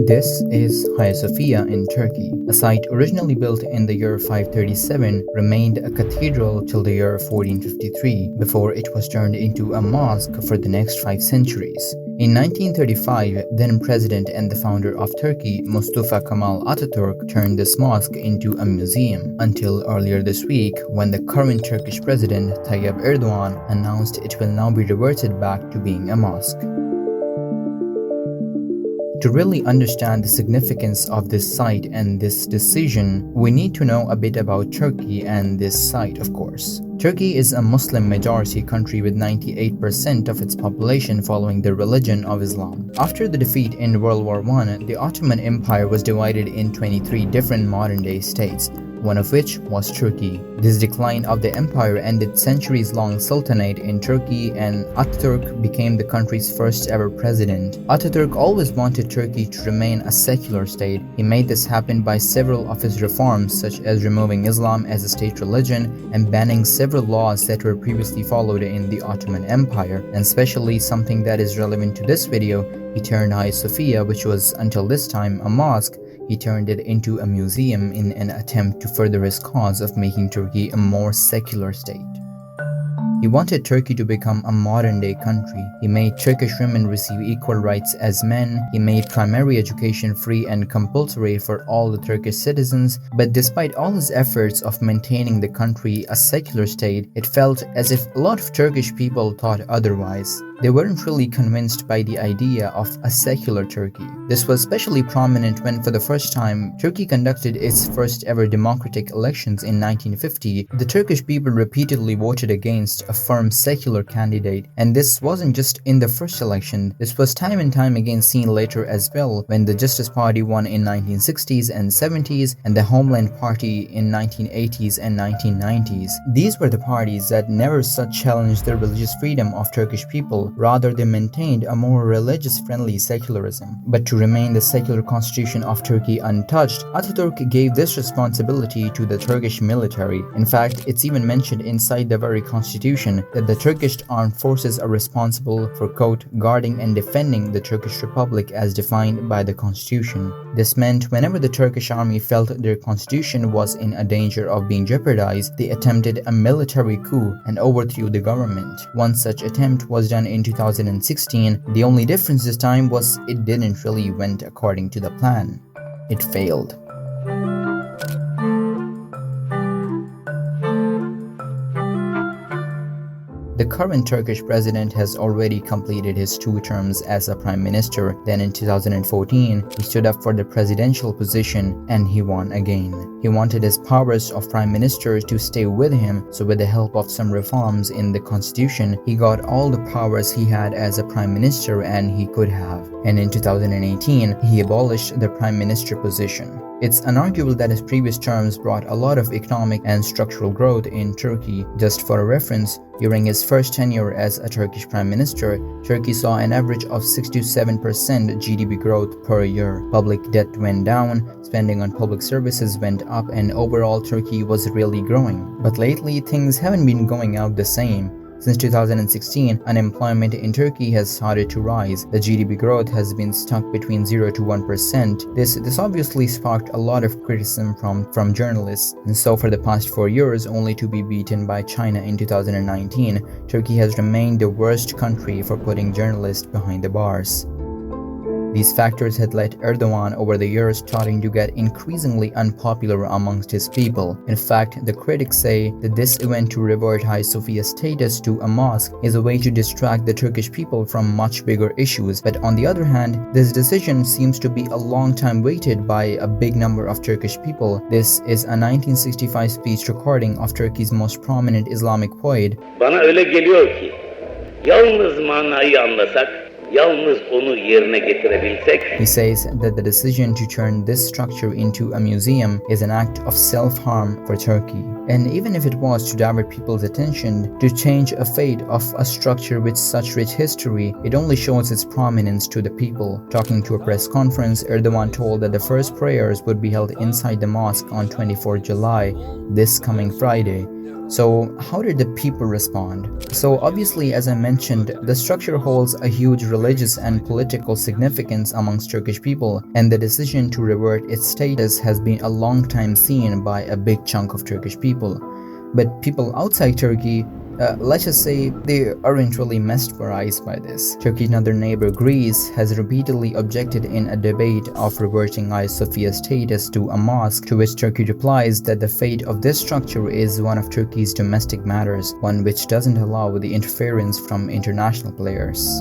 This is Hagia Sophia in Turkey. A site originally built in the year 537 remained a cathedral till the year 1453 before it was turned into a mosque for the next 5 centuries. In 1935, then president and the founder of Turkey, Mustafa Kemal Ataturk, turned this mosque into a museum until earlier this week when the current Turkish president, Tayyip Erdogan, announced it will now be reverted back to being a mosque. To really understand the significance of this site and this decision, we need to know a bit about Turkey and this site, of course. Turkey is a Muslim majority country with 98% of its population following the religion of Islam. After the defeat in World War I, the Ottoman Empire was divided in 23 different modern-day states, one of which was Turkey. This decline of the empire ended centuries-long sultanate in Turkey, and Ataturk became the country's first ever president. Ataturk always wanted Turkey to remain a secular state. He made this happen by several of his reforms, such as removing Islam as a state religion and banning several laws that were previously followed in the Ottoman Empire. And especially something that is relevant to this video, he turned Hagia Sophia, which was until this time a mosque, he turned it into a museum in an attempt to further his cause of making Turkey a more secular state. He wanted Turkey to become a modern-day country. He made Turkish women receive equal rights as men. He made primary education free and compulsory for all the Turkish citizens. But despite all his efforts of maintaining the country a secular state, it felt as if a lot of Turkish people thought otherwise. They weren't really convinced by the idea of a secular Turkey. This was especially prominent when, for the first time, Turkey conducted its first ever democratic elections in 1950. The Turkish people repeatedly voted against a firm secular candidate, and this wasn't just in the first election. This was time and time again seen later as well, when the Justice Party won in 1960s and 70s, and the Homeland Party in 1980s and 1990s. These were the parties that never such challenged the religious freedom of Turkish people. Rather, they maintained a more religious-friendly secularism. But to remain the secular constitution of Turkey untouched, Ataturk gave this responsibility to the Turkish military. In fact, it's even mentioned inside the very constitution that the Turkish armed forces are responsible for, quote, guarding and defending the Turkish Republic as defined by the constitution. This meant whenever the Turkish army felt their constitution was in a danger of being jeopardized, they attempted a military coup and overthrew the government. One such attempt was done in 2016. The only difference this time was it didn't really went according to the plan. It failed. The current Turkish president has already completed his 2 terms as a prime minister. Then in 2014, he stood up for the presidential position and he won again. He wanted his powers of prime minister to stay with him, so with the help of some reforms in the constitution, he got all the powers he had as a prime minister and he could have. And in 2018, he abolished the prime minister position. It's unarguable that his previous terms brought a lot of economic and structural growth in Turkey. Just for a reference, during his first tenure as a Turkish prime minister, Turkey saw an average of 6 to 7% GDP growth per year. Public debt went down, spending on public services went up, and overall Turkey was really growing. But lately, things haven't been going out the same. Since 2016, unemployment in Turkey has started to rise. The GDP growth has been stuck between 0 to 1%. This obviously sparked a lot of criticism from journalists. And so for the past 4 years, only to be beaten by China in 2019, Turkey has remained the worst country for putting journalists behind the bars. These factors had led Erdogan over the years starting to get increasingly unpopular amongst his people. In fact, the critics say that this event to revert Hagia Sophia's status to a mosque is a way to distract the Turkish people from much bigger issues. But on the other hand, this decision seems to be a long time waited by a big number of Turkish people. This is a 1965 speech recording of Turkey's most prominent Islamic poet. Bana öyle geliyor ki, yalnız manayı anlasak, yalnız onu yerine getirebilsek. He says that the decision to turn this structure into a museum is an act of self-harm for Turkey. And even if it was to divert people's attention, to change a fate of a structure with such rich history, it only shows its prominence to the people. Talking to a press conference, Erdogan told that the first prayers would be held inside the mosque on 24 July, this coming Friday. So, how did the people respond? So, obviously, as I mentioned, the structure holds a huge religious and political significance amongst Turkish people, and the decision to revert its status has been a long time seen by a big chunk of Turkish people. But people outside Turkey, let's just say, they aren't really mesmerized by this. Turkey's northern neighbor Greece has repeatedly objected in a debate of reverting Hagia Sophia's status to a mosque, to which Turkey replies that the fate of this structure is one of Turkey's domestic matters, one which doesn't allow the interference from international players.